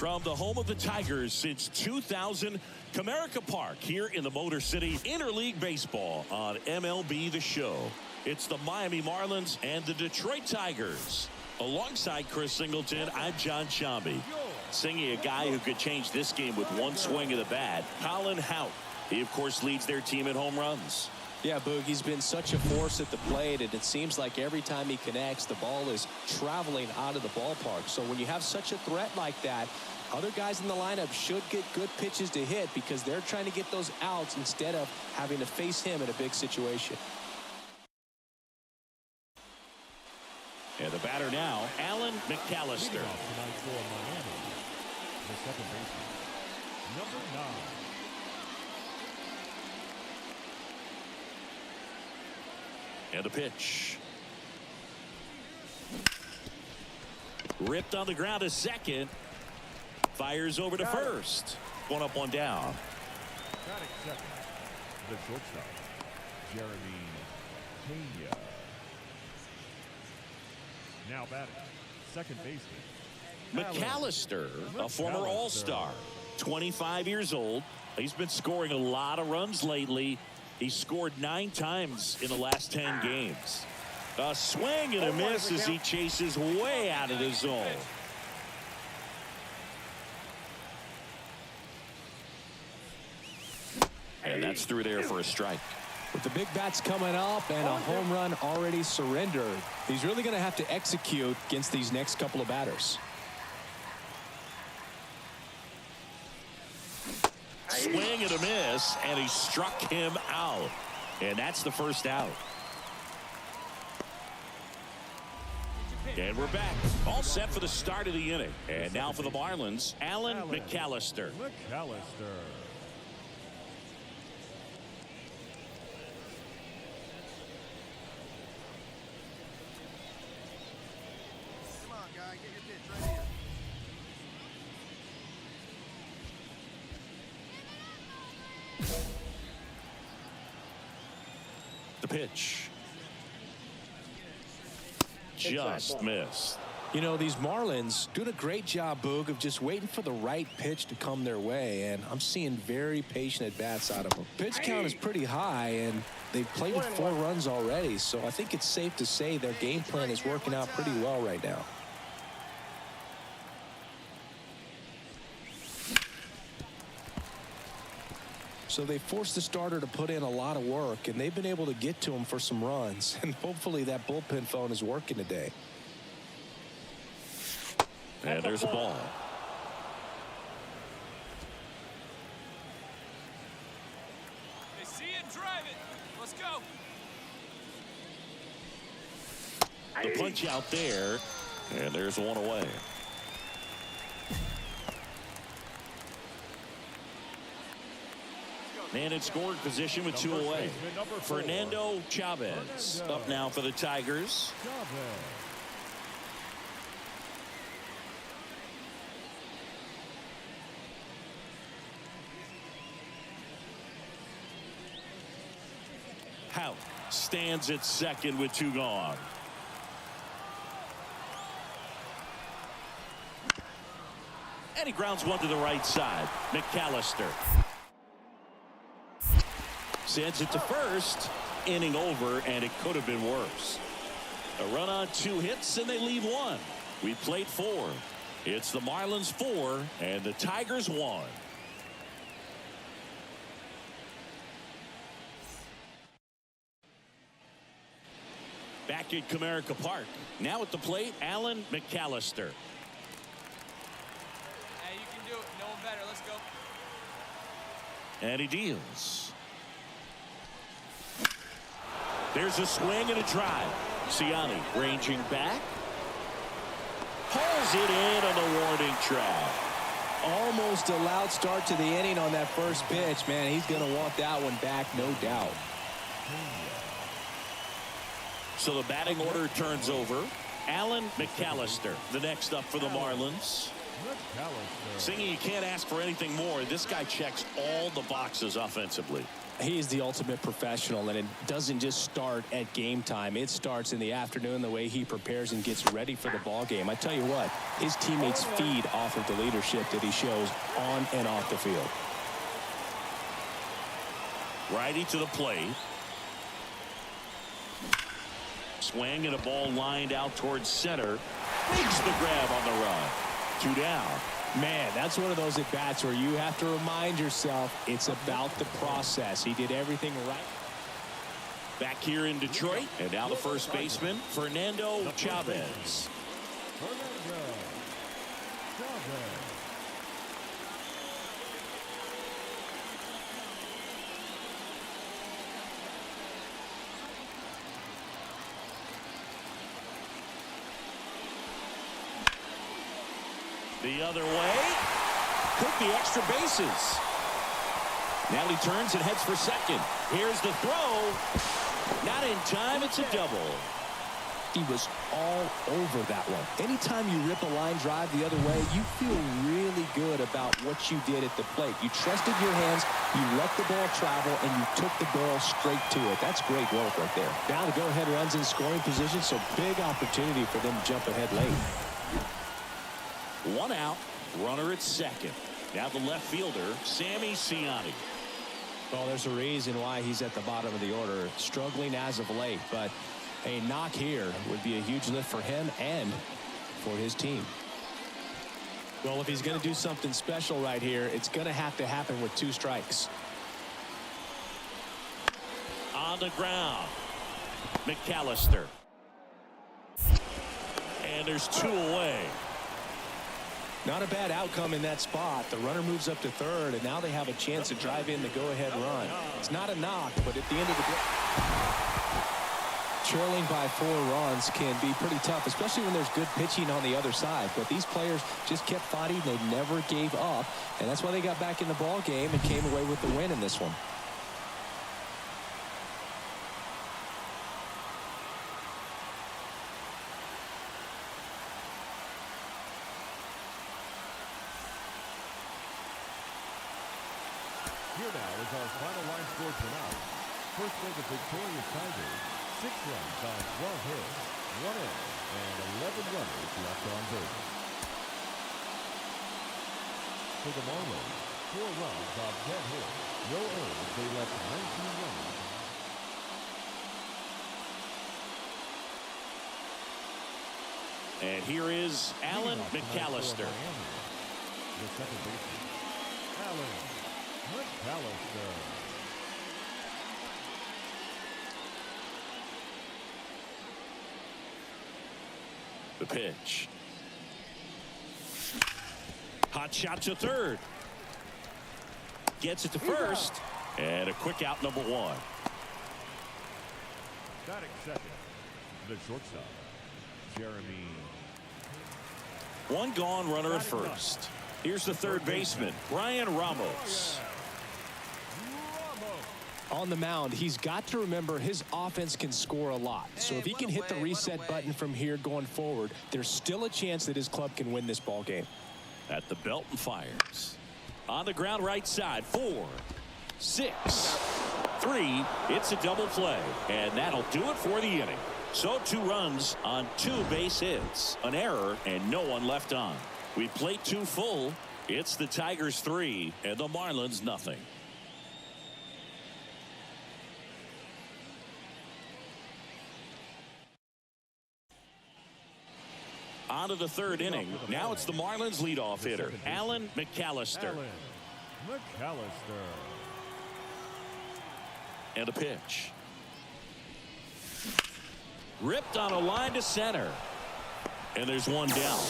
From the home of the Tigers since 2000, Comerica Park here in the Motor City, Interleague Baseball on MLB The Show. It's the Miami Marlins and the Detroit Tigers. Alongside Chris Singleton, I'm John Shambi. Singing a guy who could change this game with one swing of the bat, Colin Houck. He, of course, leads their team in home runs. Yeah, Boog, he's been such a force at the plate, and it seems like every time he connects, the ball is traveling out of the ballpark. So when you have such a threat like that, other guys in the lineup should get good pitches to hit because they're trying to get those outs instead of having to face him in a big situation. And the batter now, Alan McAllister. The second baseman, number 9. And a pitch. Ripped on the ground to second. Fires over to first. One up, one down. Batting second, the shortstop, Jeremy Pena. Now batting, second baseman, McAllister, a former All-Star, 25 years old. He's been scoring a lot of runs lately. He scored 9 times in the last 10 games. A swing and a miss as he chases way out of the zone. And that's through there for a strike. With the big bats coming up and a home run already surrendered, he's really going to have to execute against these next couple of batters. Swing and a miss, and he struck him out. And that's the first out. And we're back. All set for the start of the inning. And now for the Marlins, Alan McAllister. McAllister. Come on, guy, get your pitch right here. The pitch. Just missed. You know, these Marlins doing a great job, Boog, of just waiting for the right pitch to come their way, and I'm seeing very patient at-bats out of them. Pitch count is pretty high, and they've played with 4 runs already, so I think it's safe to say their game plan is working out pretty well right now. So they forced the starter to put in a lot of work, and they've been able to get to him for some runs, and hopefully that bullpen phone is working today. And there's a ball. They see it, drive it. Let's go. The punch out there, and there's one away. And in scoring position with 2 away. Fernando Chavez up now for the Tigers. Houck stands at second with 2 gone. And he grounds one to the right side. McAllister sends it to first. Inning over, and it could have been worse. A run on 2 hits, and they leave 1. We played 4. It's the Marlins 4 and the Tigers 1. Back at Comerica Park. Now at the plate, Alan McAllister. Hey, you can do it. No one better. Let's go. And he deals. There's a swing and a drive. Ciani ranging back. Pulls it in on the warning track. Almost a loud start to the inning on that first pitch. Man, he's going to want that one back, no doubt. So the batting order turns over. Alan McAllister, the next up for the Marlins. McAllister. Singing, you can't ask for anything more. This guy checks all the boxes offensively. He is the ultimate professional, and it doesn't just start at game time. It starts in the afternoon, the way he prepares and gets ready for the ball game. I tell you what, his teammates feed off of the leadership that he shows on and off the field. Righty to the plate. Swing and a ball lined out towards center. Makes the grab on the run. 2 down. Man, that's one of those at-bats where you have to remind yourself it's about the process. He did everything right. Back here in Detroit, and now the first baseman, Fernando Chavez. Fernando Chavez. The other way. Could be extra bases. Now he turns and heads for second. Here's the throw. Not in time. It's a double. He was all over that one. Anytime you rip a line drive the other way, you feel really good about what you did at the plate. You trusted your hands, you let the ball travel, and you took the barrel straight to it. That's great work right there. Now the go-ahead runs in scoring position, so big opportunity for them to jump ahead late. 1 out, runner at second. Now the left fielder, Sammy Ciani. Well, there's a reason why he's at the bottom of the order, struggling as of late, but a knock here would be a huge lift for him and for his team. Well, if he's going to do something special right here, it's going to have to happen with 2 strikes. On the ground, McAllister. And there's 2 away. Not a bad outcome in that spot. The runner moves up to third, and now they have a chance to drive in the go-ahead run. It's not a knock, but at the end of the day, trailing by 4 runs can be pretty tough, especially when there's good pitching on the other side. But these players just kept fighting. They never gave up, and that's why they got back in the ball game and came away with the win in this one. Here now is our final line score tonight. First for the victorious Tigers, 6 runs on 12 hits, 1 error, and 11 runners left on base. For the Marlins, 4 runs on 10 hits, no errors, they left 19 runners. And here is Alan McAllister. The second baseman, Alan McAllister. The pitch. Hot shot to third. Gets it to first. And a quick out, number 1. Batting second, the shortstop, Jeremy. 1 gone, runner at first. Here's the third baseman, Brian Ramos. On the mound, he's got to remember his offense can score a lot. So if he can hit the reset button from here going forward, there's still a chance that his club can win this ball game. At the belt and fires. On the ground right side, 4, 6, 3. It's a double play. And that'll do it for the inning. So 2 runs on 2 base hits. An error and no one left on. We played 2 full. It's the Tigers 3 and the Marlins nothing. On to the 3rd inning. Now it's the Marlins leadoff hitter, Alan McAllister. Alan McAllister. And a pitch. Ripped on a line to center. And there's 1 down.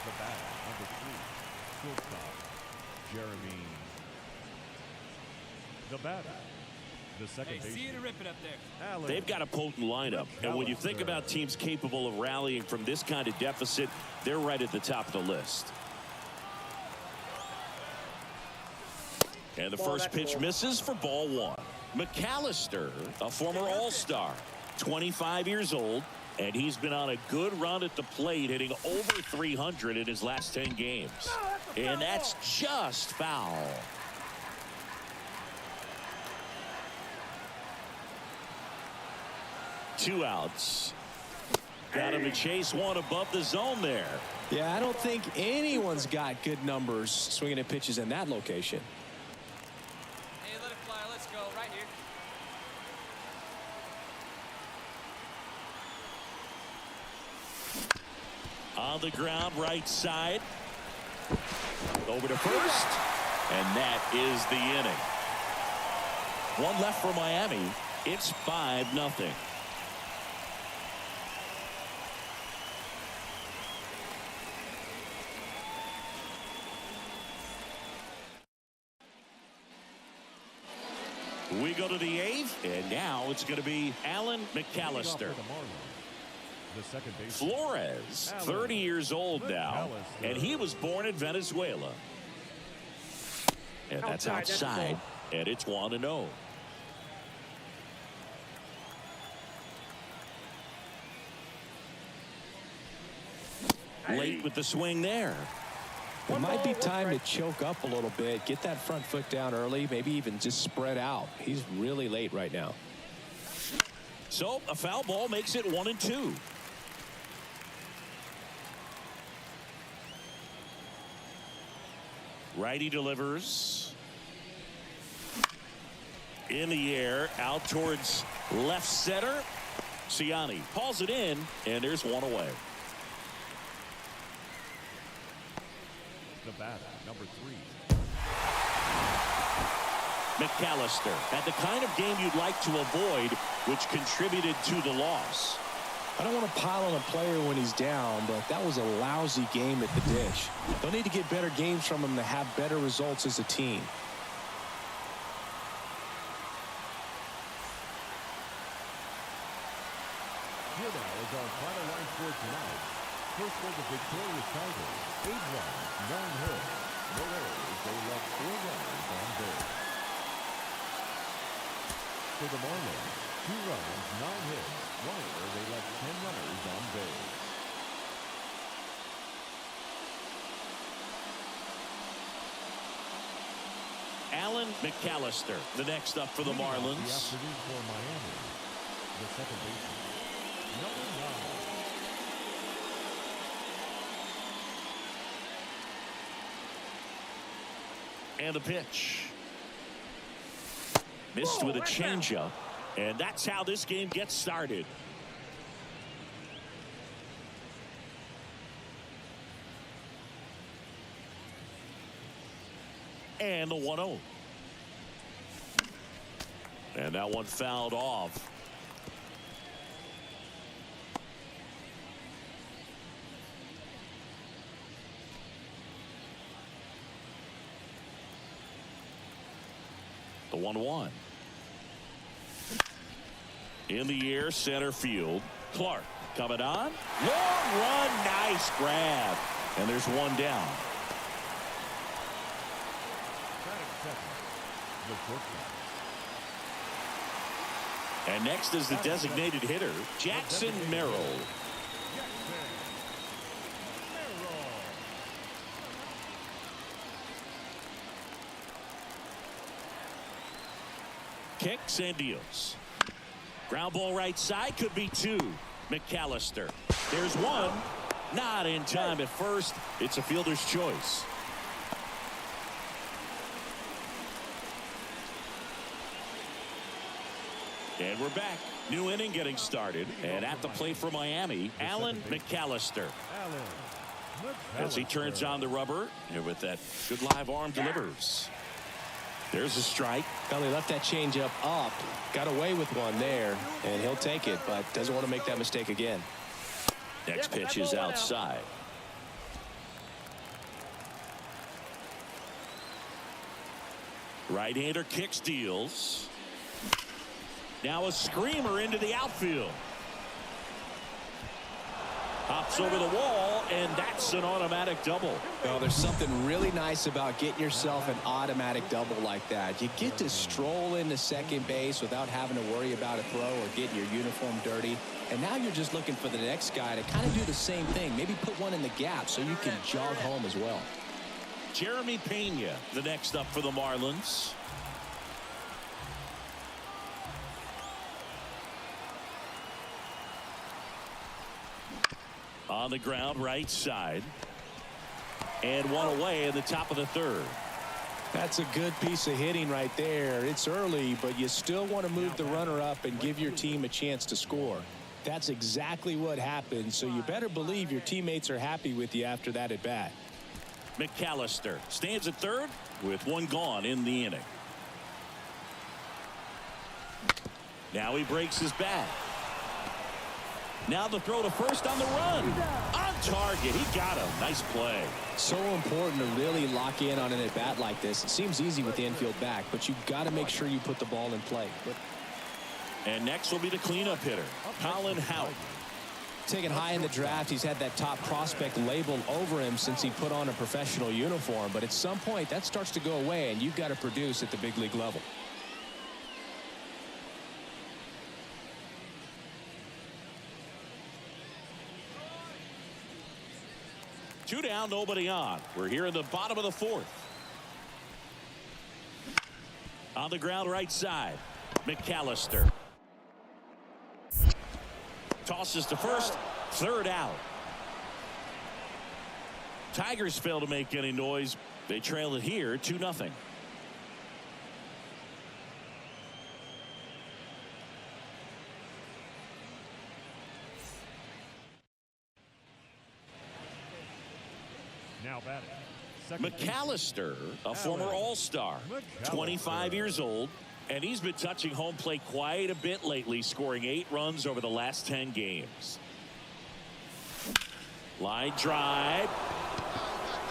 The bat, number 3, shortstop, Jeremy. The batter, the second Hey, see you to baseman, rip it up there. Alan. They've got a potent lineup. And when you think about teams capable of rallying from this kind of deficit, they're right at the top of the list. And the first pitch misses for ball 1. McAllister, a former All-Star, 25 years old, And he's been on a good run at the plate, hitting over 300 in his last 10 games. And that's just foul. Two outs. Got him to chase one above the zone there. Yeah, I don't think anyone's got good numbers swinging at pitches in that location. Hey, let it fly. Let's go. Right here. On the ground, right side. Over to first. And that is the inning. One left for Miami. It's 5-0. We go to the 8th, and now it's going to be Alan McAllister. The second base. Flores, 30 years old now, and he was born in Venezuela. And that's outside, and it's 1-0. Late with the swing there. It might be time to choke up a little bit, get that front foot down early, maybe even just spread out. He's really late right now. So a foul ball makes it 1-2. Righty delivers. In the air, out towards left center. Ciani hauls it in, and there's one away. The batter, number 3. McAllister had the kind of game you'd like to avoid, which contributed to the loss. I don't want to pile on a player when he's down, but that was a lousy game at the dish. They'll need to get better games from him to have better results as a team. Showdown is our final line for tonight. First for the victorious Tigers, 8 runs, 9 hits. No errors, they left 4 runners on base. For the Marlins, 2 runs, 9 hits. 1 error, they left 10 runners on base. Alan McAllister, the next up for the Marlins. The afternoon for Miami, the second baseman, number 9. And the pitch. Missed with a changeup. And that's how this game gets started. And the 1-0. And that one fouled off. The 1-1. In the air, center field. Clark coming on. Long run, nice grab. And there's one down. The shortstop. And next is the designated hitter, Jackson Merrill. Kicks and deals. Ground ball right side, could be 2. McAllister. There's one. Not in time at first. It's a fielder's choice. And we're back. New inning getting started. And at the plate for Miami, Alan McAllister. As he turns on the rubber, and with that good live arm delivers. There's a strike. Well, he left that changeup up, got away with one there, and he'll take it, but doesn't want to make that mistake again. Next pitch is outside. Right-hander kicks, deals. Now a screamer into the outfield. Hops over the wall, and that's an automatic double. Well, there's something really nice about getting yourself an automatic double like that. You get to stroll into second base without having to worry about a throw or getting your uniform dirty. And now you're just looking for the next guy to kind of do the same thing. Maybe put one in the gap so you can jog home as well. Jeremy Pena, the next up for the Marlins. On the ground, right side. And one away in the top of the third. That's a good piece of hitting right there. It's early, but you still want to move the runner up and give your team a chance to score. That's exactly what happened, so you better believe your teammates are happy with you after that at bat. McAllister stands at third with one gone in the inning. Now he breaks his bat. Now the throw to first on the run. On target. He got him. Nice play. So important to really lock in on an at-bat like this. It seems easy with the infield back, but you've got to make sure you put the ball in play. And next will be the cleanup hitter, Colin Houck. Taken high in the draft, he's had that top prospect labeled over him since he put on a professional uniform. But at some point, that starts to go away, and you've got to produce at the big league level. Two down, nobody on. We're here in the bottom of the fourth. On the ground, right side, McAllister. Tosses to first, third out. Tigers fail to make any noise. They trail it here 2-0. Now batting. McAllister, a former All-Star, 25 years old, and he's been touching home plate quite a bit lately, scoring 8 runs over the last 10 games. Line drive,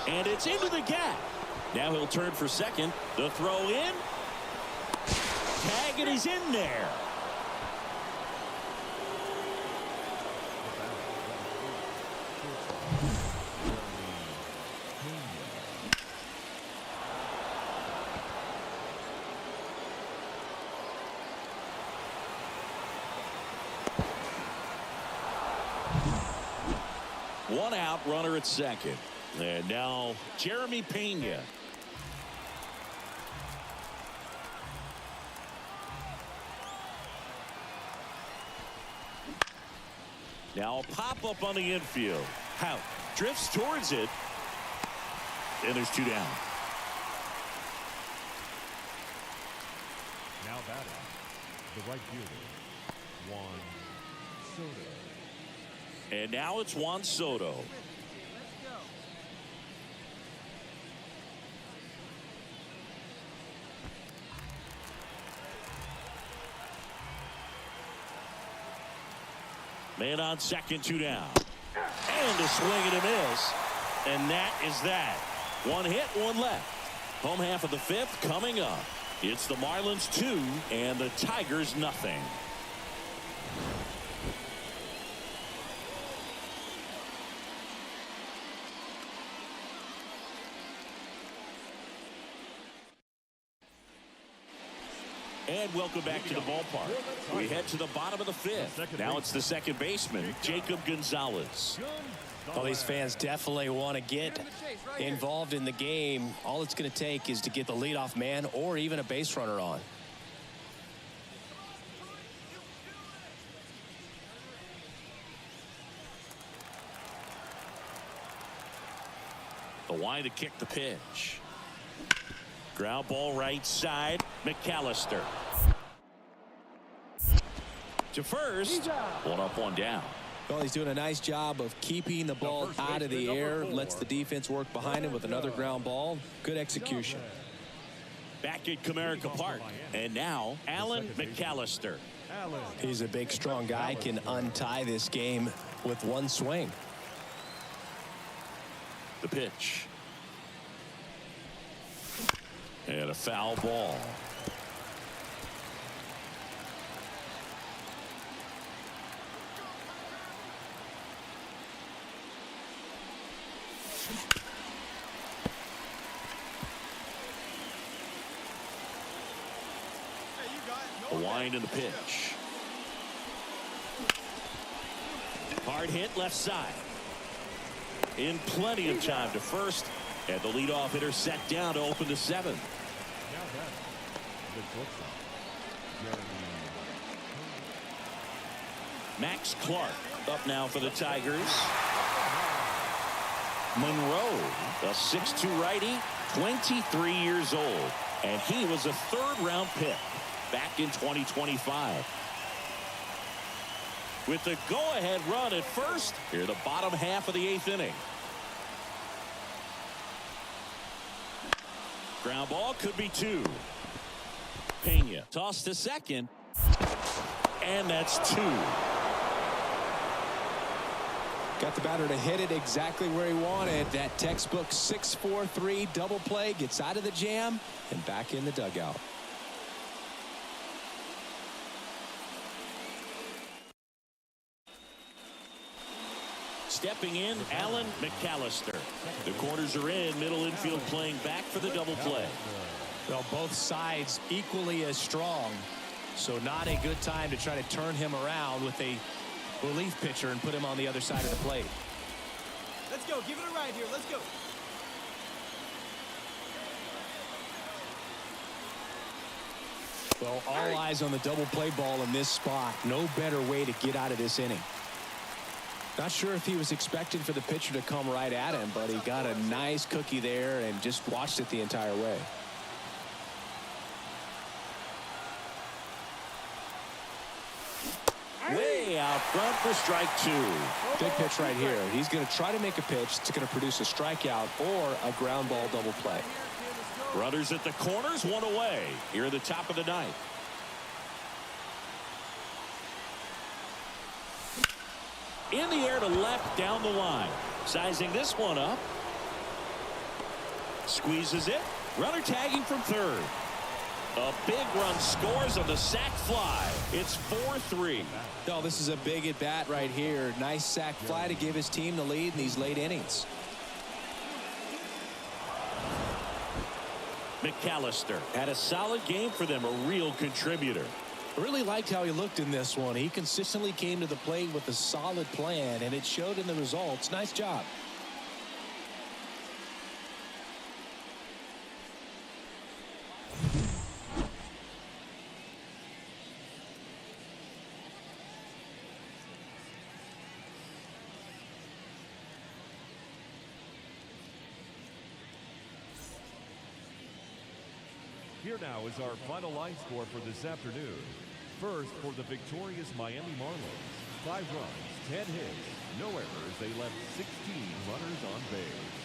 and it's into the gap. Now he'll turn for second. The throw in. Tag, and he's in there. One out, runner at second. And now Jeremy Pena. Now a pop-up on the infield. Houck drifts towards it. And there's 2 down. Now batting. The right fielder, Juan Soto. And now it's Juan Soto. Man on second, 2 down. And a swing and a miss. And that is that. 1 hit, 1 left. Home half of the 5th coming up. It's the Marlins 2 and the Tigers nothing. And welcome back to the ballpark. We head to the bottom of the 5th. Now it's the second baseman, Jacob Gonzalez. Well, these fans definitely want to get involved in the game. All it's going to take is to get the leadoff man or even a base runner on. The wind to kick the pitch. Ground ball right side. McAllister. To first. 1 up, 1 down. Well, he's doing a nice job of keeping the ball out of the air. Lets the defense work behind him with another ground ball. Good execution. Back at Comerica Park. And now Alan McAllister. He's a big, strong guy. Can untie this game with 1 swing. The pitch. And a foul ball. Wind in the pitch. Hard hit left side. In plenty of time to first. And the leadoff hitter set down to open the 7th. Now that's the shortstop, Jeremy. Max Clark up now for the Tigers. Monroe, a 6'2 righty, 23 years old. And he was a 3rd-round pick back in 2025. With the go-ahead run at first, here the bottom half of the 8th inning. Ground ball could be 2. Pena tossed to second. And that's 2. Got the batter to hit it exactly where he wanted. That textbook 6-4-3 double play, gets out of the jam and back in the dugout. Stepping in, Alan McAllister. The corners are in, middle infield playing back for the double play. Well, both sides equally as strong, so not a good time to try to turn him around with a relief pitcher and put him on the other side of the plate. Let's go. Give it a ride here. Let's go. Well, all eyes on the double play ball in this spot. No better way to get out of this inning. Not sure if he was expecting for the pitcher to come right at him, but he got a nice cookie there and just watched it the entire way. Way out front for strike 2. Big pitch right here. He's going to try to make a pitch that's going to produce a strikeout or a ground ball double play. Runners at the corners, 1 away. Here at the top of the 9th. In the air to left, down the line. Sizing this one up. Squeezes it. Runner tagging from 3rd. A big run scores on the sac fly. It's 4-3. Oh, this is a big at bat right here. Nice sac fly to give his team the lead in these late innings. McAllister had a solid game for them, a real contributor. I really liked how he looked in this one. He consistently came to the plate with a solid plan, and it showed in the results. Nice job. Here now is our final line score for this afternoon. First, for the victorious Miami Marlins, 5 runs, 10 hits, no errors. They left 16 runners on base.